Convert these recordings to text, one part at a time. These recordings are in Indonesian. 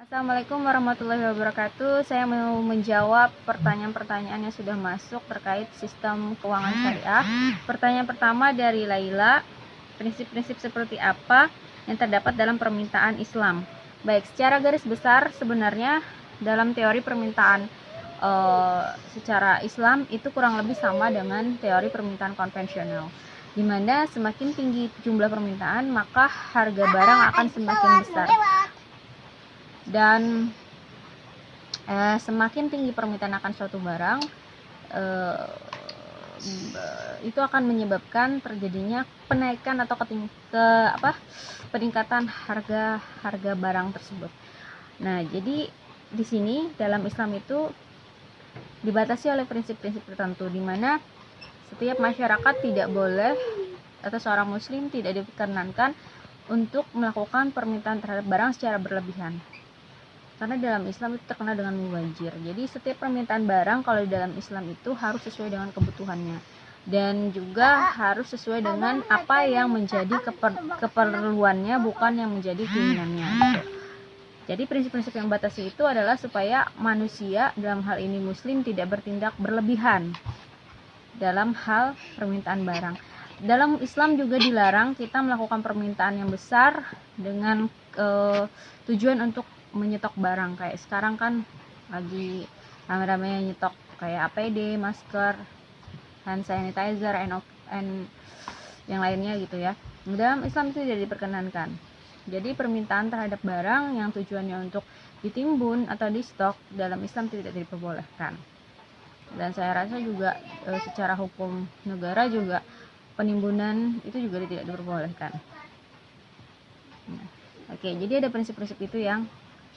Assalamualaikum warahmatullahi wabarakatuh. Saya mau menjawab pertanyaan-pertanyaan yang sudah masuk terkait sistem keuangan syariah. Pertanyaan pertama dari Laila, prinsip-prinsip seperti apa yang terdapat dalam permintaan Islam? Baik, secara garis besar sebenarnya dalam teori permintaan secara Islam itu kurang lebih sama dengan teori permintaan konvensional, di mana semakin tinggi jumlah permintaan maka harga barang akan semakin besar, dan semakin tinggi permintaan akan suatu barang itu akan menyebabkan terjadinya penaikan atau peningkatan harga barang tersebut. Nah, jadi di sini dalam Islam itu dibatasi oleh prinsip-prinsip tertentu, di mana setiap masyarakat tidak boleh atau seorang muslim tidak diperkenankan untuk melakukan permintaan terhadap barang secara berlebihan. Karena dalam Islam itu terkenal dengan mubazir. Jadi setiap permintaan barang kalau di dalam Islam itu harus sesuai dengan kebutuhannya, dan juga harus sesuai dengan apa yang menjadi keperluannya, bukan yang menjadi keinginannya gitu. Jadi prinsip-prinsip yang membatasi itu adalah supaya manusia, dalam hal ini muslim, tidak bertindak berlebihan dalam hal permintaan barang. Dalam Islam juga dilarang kita melakukan permintaan yang besar dengan tujuan untuk menyetok barang. Kayak sekarang kan lagi rame-rame nyetok kayak APD, masker, hand sanitizer, and yang lainnya gitu ya. Dalam Islam itu tidak diperkenankan. Jadi permintaan terhadap barang yang tujuannya untuk ditimbun atau di stok dalam Islam tidak diperbolehkan. Dan saya rasa juga secara hukum negara juga penimbunan itu juga tidak diperbolehkan. Oke, jadi ada prinsip-prinsip itu yang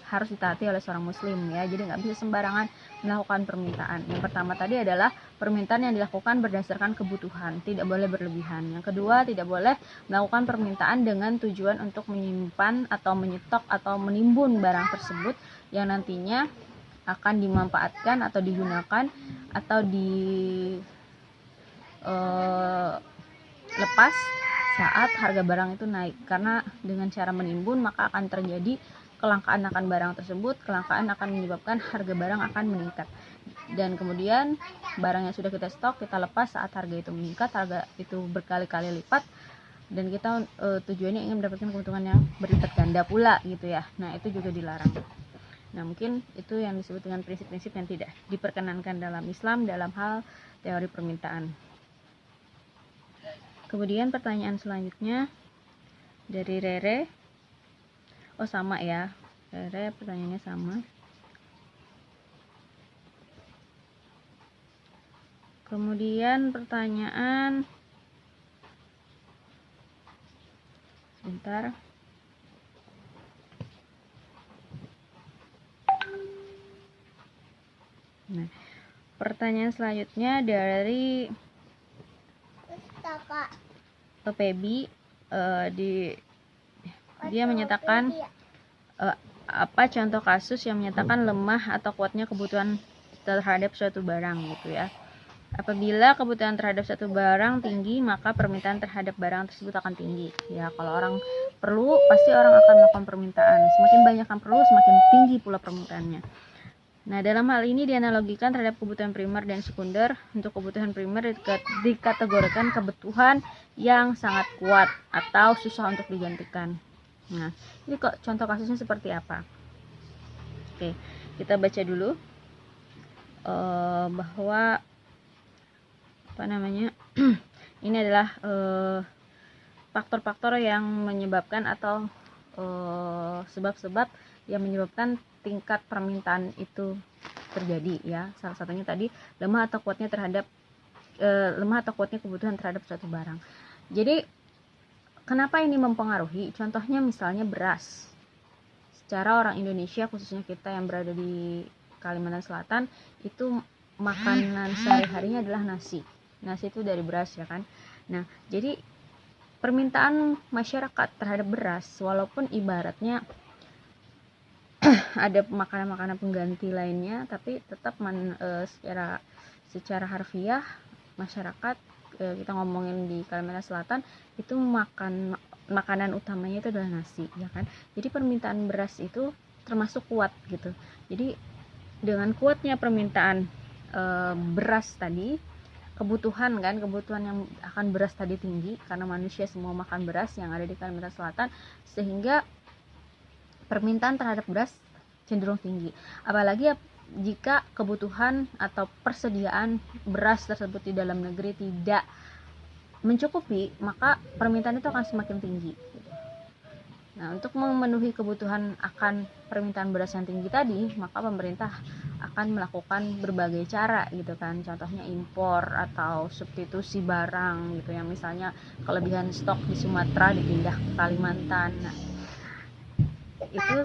harus ditaati oleh seorang muslim ya. Jadi nggak bisa sembarangan melakukan permintaan. Yang pertama tadi adalah permintaan yang dilakukan berdasarkan kebutuhan, tidak boleh berlebihan. Yang kedua, tidak boleh melakukan permintaan dengan tujuan untuk menyimpan atau menyetok atau menimbun barang tersebut yang nantinya akan dimanfaatkan atau digunakan atau lepas saat harga barang itu naik. Karena dengan cara menimbun maka akan terjadi kelangkaan akan barang tersebut. Kelangkaan akan menyebabkan harga barang akan meningkat, dan kemudian barang yang sudah kita stok kita lepas saat harga itu meningkat, harga itu berkali-kali lipat, dan kita tujuannya ingin mendapatkan keuntungan yang berlipat ganda pula gitu ya. Nah, itu juga dilarang. Nah, mungkin itu yang disebut dengan prinsip-prinsip yang tidak diperkenankan dalam Islam dalam hal teori permintaan. Kemudian pertanyaan selanjutnya dari Rere. Oh, sama ya, Rere pertanyaannya sama. Kemudian pertanyaan sebentar. Nah, pertanyaan selanjutnya dari Pebi. Dia menyatakan apa contoh kasus yang menyatakan lemah atau kuatnya kebutuhan terhadap suatu barang gitu ya. Apabila kebutuhan terhadap suatu barang tinggi, maka permintaan terhadap barang tersebut akan tinggi. Ya, kalau orang perlu, pasti orang akan melakukan permintaan. Semakin banyak yang perlu, semakin tinggi pula permintaannya. Nah, dalam hal ini dianalogikan terhadap kebutuhan primer dan sekunder. Untuk kebutuhan primer dikategorikan kebutuhan yang sangat kuat atau susah untuk digantikan. Nah, ini kok contoh kasusnya seperti apa? Oke, kita baca dulu bahwa ini adalah faktor-faktor yang menyebabkan atau sebab-sebab yang menyebabkan tingkat permintaan itu terjadi ya. Salah satunya tadi lemah atau kuatnya kebutuhan terhadap suatu barang. Jadi kenapa ini mempengaruhi? Contohnya misalnya beras. Secara orang Indonesia, khususnya kita yang berada di Kalimantan Selatan, itu makanan sehari-harinya adalah nasi. Nasi itu dari beras ya kan. Nah, jadi permintaan masyarakat terhadap beras, walaupun ibaratnya ada makanan-makanan pengganti lainnya, tapi tetap secara harfiah masyarakat, kita ngomongin di Kalimantan Selatan, itu makanan utamanya itu adalah nasi ya kan. Jadi permintaan beras itu termasuk kuat gitu. Jadi dengan kuatnya permintaan beras tadi, kebutuhan yang akan beras tadi tinggi karena manusia semua makan beras yang ada di Kalimantan Selatan, sehingga permintaan terhadap beras cenderung tinggi. Apalagi jika kebutuhan atau persediaan beras tersebut di dalam negeri tidak mencukupi, maka permintaan itu akan semakin tinggi. Nah, untuk memenuhi kebutuhan akan permintaan beras yang tinggi tadi, maka pemerintah akan melakukan berbagai cara gitu kan. Contohnya impor atau substitusi barang gitu, yang misalnya kelebihan stok di Sumatera dipindah ke Kalimantan. Nah, itu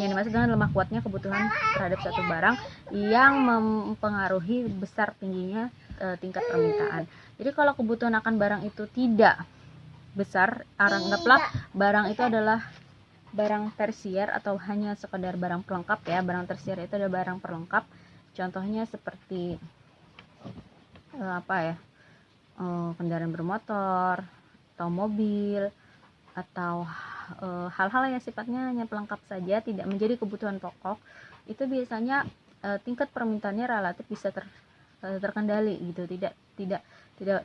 yang dimaksud dengan lemah kuatnya kebutuhan terhadap satu barang yang mempengaruhi besar tingginya tingkat permintaan. Jadi kalau kebutuhan akan barang itu tidak besar, anggaplah barang itu adalah barang tersier atau hanya sekedar barang pelengkap ya. Barang tersier itu adalah barang pelengkap, contohnya seperti kendaraan bermotor atau mobil, atau hal-hal yang sifatnya hanya pelengkap saja, tidak menjadi kebutuhan pokok. Itu biasanya tingkat permintaannya relatif bisa terkendali gitu. Tidak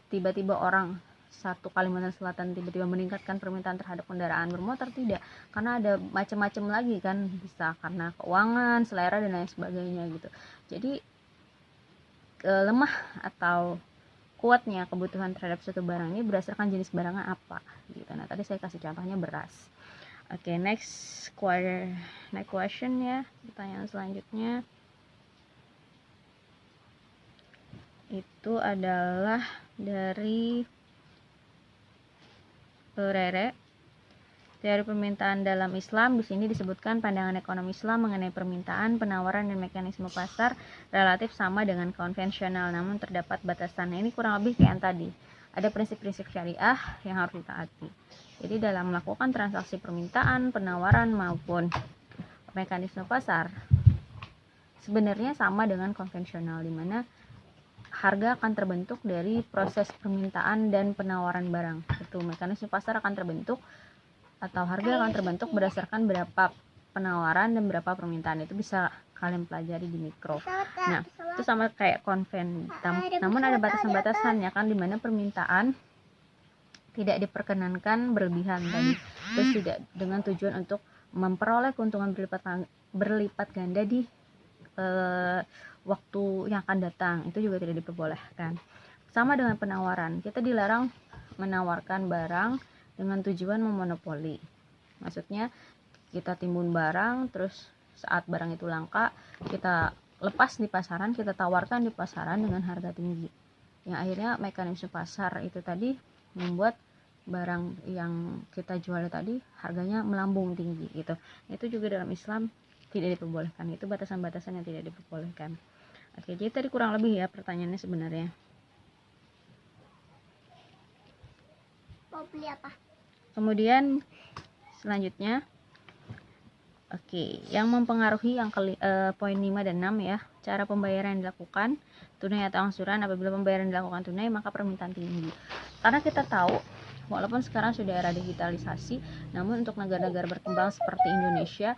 tiba-tiba orang satu Kalimantan Selatan tiba-tiba meningkatkan permintaan terhadap kendaraan bermotor, tidak, karena ada macam-macam lagi kan, bisa karena keuangan, selera dan lain sebagainya gitu. Jadi lemah atau kuatnya kebutuhan terhadap suatu barang ini berdasarkan jenis barangnya apa gitu. Nah, tadi saya kasih contohnya beras. Oke, next question ya, pertanyaan selanjutnya itu adalah dari Rere. Teori permintaan dalam Islam, di sini disebutkan pandangan ekonomi Islam mengenai permintaan, penawaran, dan mekanisme pasar relatif sama dengan konvensional, namun terdapat batasan. Ini kurang lebih kayak yang tadi. Ada prinsip-prinsip syariah yang harus ditaati. Jadi dalam melakukan transaksi permintaan, penawaran, maupun mekanisme pasar, sebenarnya sama dengan konvensional, di mana harga akan terbentuk dari proses permintaan dan penawaran barang. Itu mekanisme pasar akan terbentuk atau harga akan terbentuk berdasarkan berapa penawaran dan berapa permintaan. Itu bisa kalian pelajari di mikro. Nah, itu sama kayak konven. Namun ada batasan-batasannya kan, dimana permintaan tidak diperkenankan berlebihan tadi. Terus tidak dengan tujuan untuk memperoleh keuntungan berlipat ganda di waktu yang akan datang, itu juga tidak diperbolehkan. Sama dengan penawaran, kita dilarang menawarkan barang dengan tujuan memonopoli. Maksudnya kita timbun barang, terus saat barang itu langka, kita lepas di pasaran, kita tawarkan di pasaran dengan harga tinggi. Yang akhirnya mekanisme pasar itu tadi membuat barang yang kita jual tadi harganya melambung tinggi gitu. Itu juga dalam Islam tidak diperbolehkan. Itu batasan-batasan yang tidak diperbolehkan. Oke, jadi tadi kurang lebih ya pertanyaannya sebenarnya. Mau beli apa? Kemudian selanjutnya, yang mempengaruhi yang poin 5 dan 6 ya, cara pembayaran yang dilakukan tunai atau angsuran. Apabila pembayaran dilakukan tunai, maka permintaan tinggi. Karena kita tahu walaupun sekarang sudah era digitalisasi, namun untuk negara-negara berkembang seperti Indonesia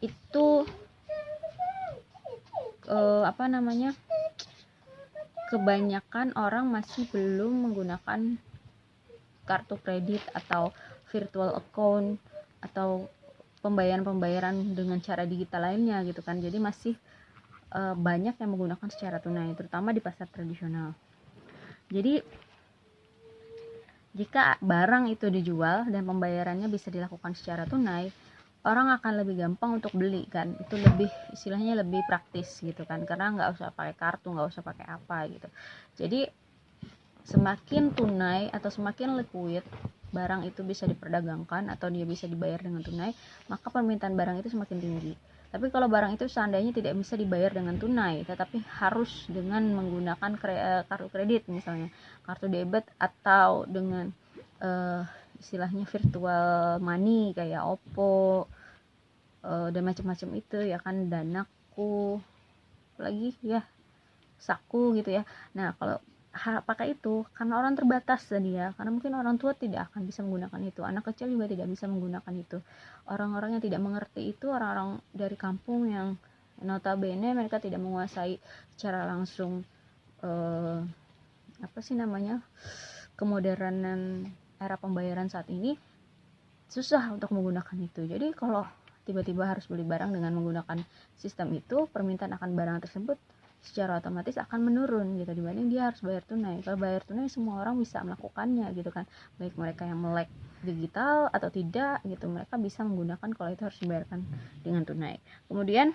itu kebanyakan orang masih belum menggunakan kartu kredit atau virtual account atau pembayaran dengan cara digital lainnya gitu kan. Jadi masih banyak yang menggunakan secara tunai, terutama di pasar tradisional. Jadi jika barang itu dijual dan pembayarannya bisa dilakukan secara tunai, orang akan lebih gampang untuk beli kan. Itu lebih, istilahnya lebih praktis gitu kan, karena nggak usah pakai kartu, nggak usah pakai apa gitu. Jadi semakin tunai atau semakin liquid barang itu bisa diperdagangkan atau dia bisa dibayar dengan tunai, maka permintaan barang itu semakin tinggi. Tapi kalau barang itu seandainya tidak bisa dibayar dengan tunai, tetapi harus dengan menggunakan kartu kredit, misalnya kartu debit, atau dengan istilahnya virtual money kayak Oppo dan macam-macam itu ya kan, Danaku lagi ya, Saku gitu ya. Nah, kalau pakai itu karena orang terbatas tadi ya, karena mungkin orang tua tidak akan bisa menggunakan itu, anak kecil juga tidak bisa menggunakan itu, orang-orang yang tidak mengerti itu orang-orang dari kampung yang notabene mereka tidak menguasai secara langsung apa sih namanya, kemodernan era pembayaran saat ini, susah untuk menggunakan itu. Jadi kalau tiba-tiba harus beli barang dengan menggunakan sistem itu, permintaan akan barang tersebut secara otomatis akan menurun gitu, dibanding dia harus bayar tunai. Kalau bayar tunai semua orang bisa melakukannya gitu kan, baik mereka yang melek digital atau tidak gitu, mereka bisa menggunakan kalau itu harus dibayarkan dengan tunai. Kemudian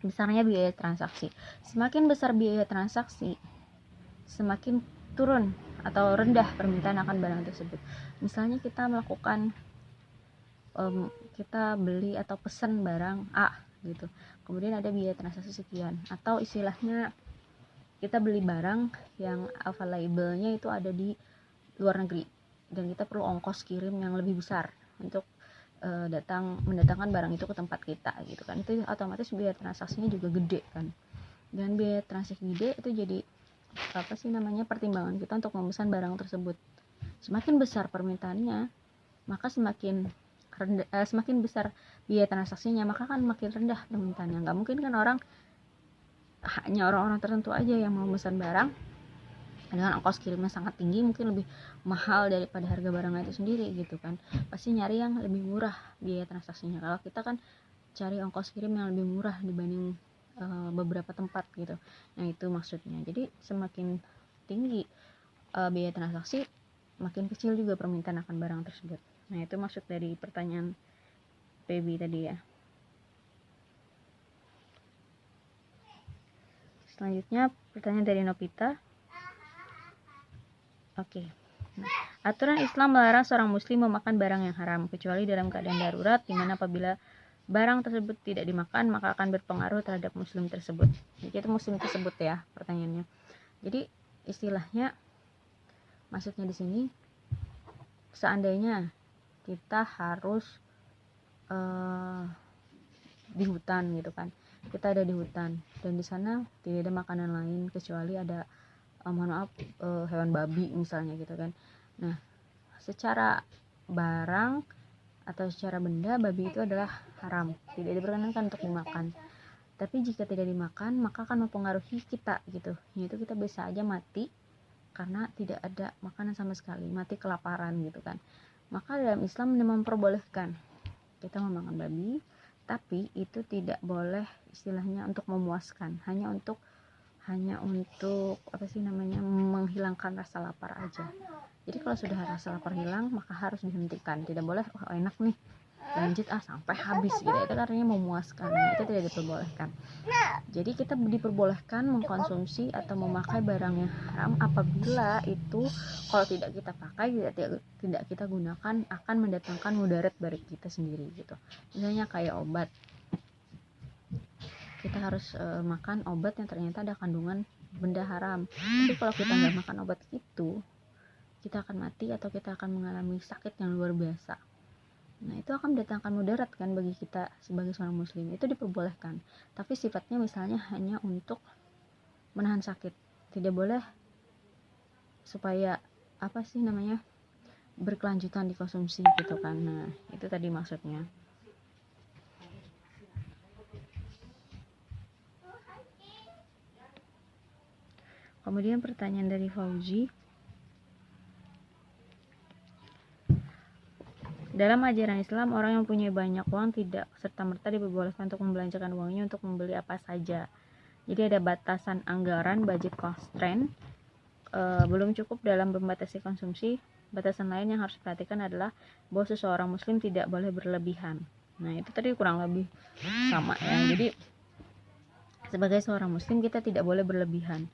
besarnya biaya transaksi. Semakin besar biaya transaksi, semakin turun atau rendah permintaan akan barang tersebut. Misalnya kita melakukan kita beli atau pesan barang A gitu, kemudian ada biaya transaksi sekian, atau istilahnya kita beli barang yang available-nya itu ada di luar negeri dan kita perlu ongkos kirim yang lebih besar untuk mendatangkan barang itu ke tempat kita gitu kan, itu otomatis biaya transaksinya juga gede kan. Dan biaya transaksi gede itu jadi apa sih namanya, pertimbangan kita untuk memesan barang tersebut. Semakin besar permintaannya, maka semakin besar biaya transaksinya, maka kan makin rendah permintaannya. Nggak mungkin kan hanya orang-orang tertentu aja yang mau memesan barang dengan ongkos kirimnya sangat tinggi, mungkin lebih mahal daripada harga barangnya itu sendiri gitu kan. Pasti nyari yang lebih murah biaya transaksinya. Kalau kita kan cari ongkos kirim yang lebih murah dibanding beberapa tempat gitu. Nah itu maksudnya. Jadi semakin tinggi biaya transaksi, makin kecil juga permintaan akan barang tersebut. Nah itu maksud dari pertanyaan Baby tadi ya. Selanjutnya pertanyaan dari Novita. Oke. Nah, aturan Islam melarang seorang muslim memakan barang yang haram kecuali dalam keadaan darurat, di mana apabila barang tersebut tidak dimakan maka akan berpengaruh terhadap muslim tersebut. Jadi itu muslim tersebut ya pertanyaannya. Jadi istilahnya maksudnya di sini, seandainya kita harus di hutan gitu kan, kita ada di hutan dan di sana tidak ada makanan lain kecuali ada mohon maaf hewan babi misalnya gitu kan. Nah secara barang atau secara benda, babi itu adalah haram, tidak diperkenankan untuk dimakan. Tapi jika tidak dimakan maka akan mempengaruhi kita gitu, yaitu kita bisa aja mati karena tidak ada makanan sama sekali, mati kelaparan gitu kan. Maka dalam Islam memperbolehkan kita memakan babi, tapi itu tidak boleh istilahnya untuk memuaskan, hanya untuk apa sih namanya, menghilangkan rasa lapar aja. Jadi kalau sudah rasa lapar hilang maka harus dihentikan, tidak boleh enak nih lanjut sampai habis gitu, itu artinya memuaskan, itu tidak diperbolehkan. Jadi kita diperbolehkan mengkonsumsi atau memakai barang yang haram apabila itu kalau tidak kita pakai, tidak kita gunakan akan mendatangkan mudarat bagi kita sendiri gitu. Misalnya kayak obat, kita harus makan obat yang ternyata ada kandungan benda haram. Tapi kalau kita nggak makan obat itu, kita akan mati atau kita akan mengalami sakit yang luar biasa. Nah itu akan mendatangkan mudarat kan bagi kita sebagai seorang muslim. Itu diperbolehkan, tapi sifatnya misalnya hanya untuk menahan sakit, tidak boleh supaya apa sih namanya, berkelanjutan dikonsumsi gitu kan. Nah itu tadi maksudnya. Kemudian pertanyaan dari Fauzi, dalam ajaran Islam orang yang punya banyak uang tidak serta-merta diperbolehkan untuk membelanjakan uangnya untuk membeli apa saja. Jadi ada batasan anggaran, budget constraint, belum cukup dalam membatasi konsumsi. Batasan lain yang harus diperhatikan adalah bahwa seseorang muslim tidak boleh berlebihan. Nah itu tadi kurang lebih sama ya. Jadi sebagai seorang muslim kita tidak boleh berlebihan,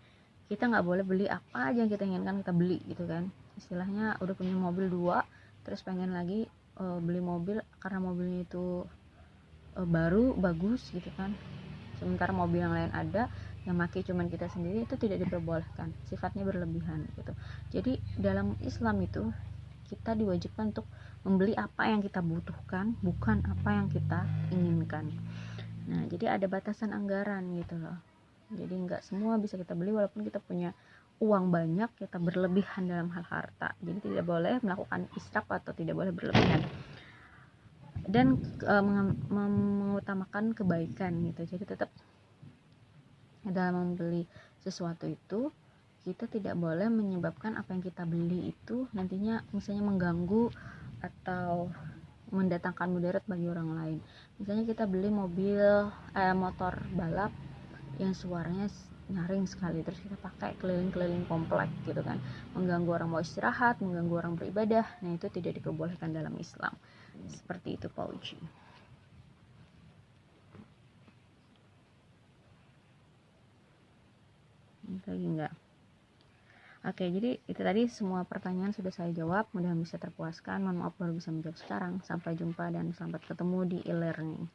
kita nggak boleh beli apa aja yang kita inginkan kita beli gitu kan. Istilahnya udah punya mobil 2 terus pengen lagi beli mobil karena mobilnya itu baru bagus gitu kan, sementara mobil yang lain ada yang maki cuman kita sendiri, itu tidak diperbolehkan, sifatnya berlebihan gitu. Jadi dalam Islam itu kita diwajibkan untuk membeli apa yang kita butuhkan, bukan apa yang kita inginkan. Nah jadi ada batasan anggaran gitu loh, jadi nggak semua bisa kita beli walaupun kita punya uang banyak, kita berlebihan dalam hal harta. Jadi tidak boleh melakukan israf atau tidak boleh berlebihan, dan mengutamakan kebaikan gitu. Jadi tetap dalam membeli sesuatu itu kita tidak boleh menyebabkan apa yang kita beli itu nantinya misalnya mengganggu atau mendatangkan mudarat bagi orang lain. Misalnya kita beli motor balap yang suaranya nyaring sekali, terus kita pakai keliling-keliling komplek gitu kan, mengganggu orang mau istirahat, mengganggu orang beribadah. Nah, itu tidak diperbolehkan dalam Islam. Seperti itu, Pak Uji. Lagi enggak? Oke, jadi itu tadi semua pertanyaan sudah saya jawab. Mudah-mudahan bisa terpuaskan. Mohon maaf baru bisa menjawab sekarang. Sampai jumpa dan selamat ketemu di e-learning.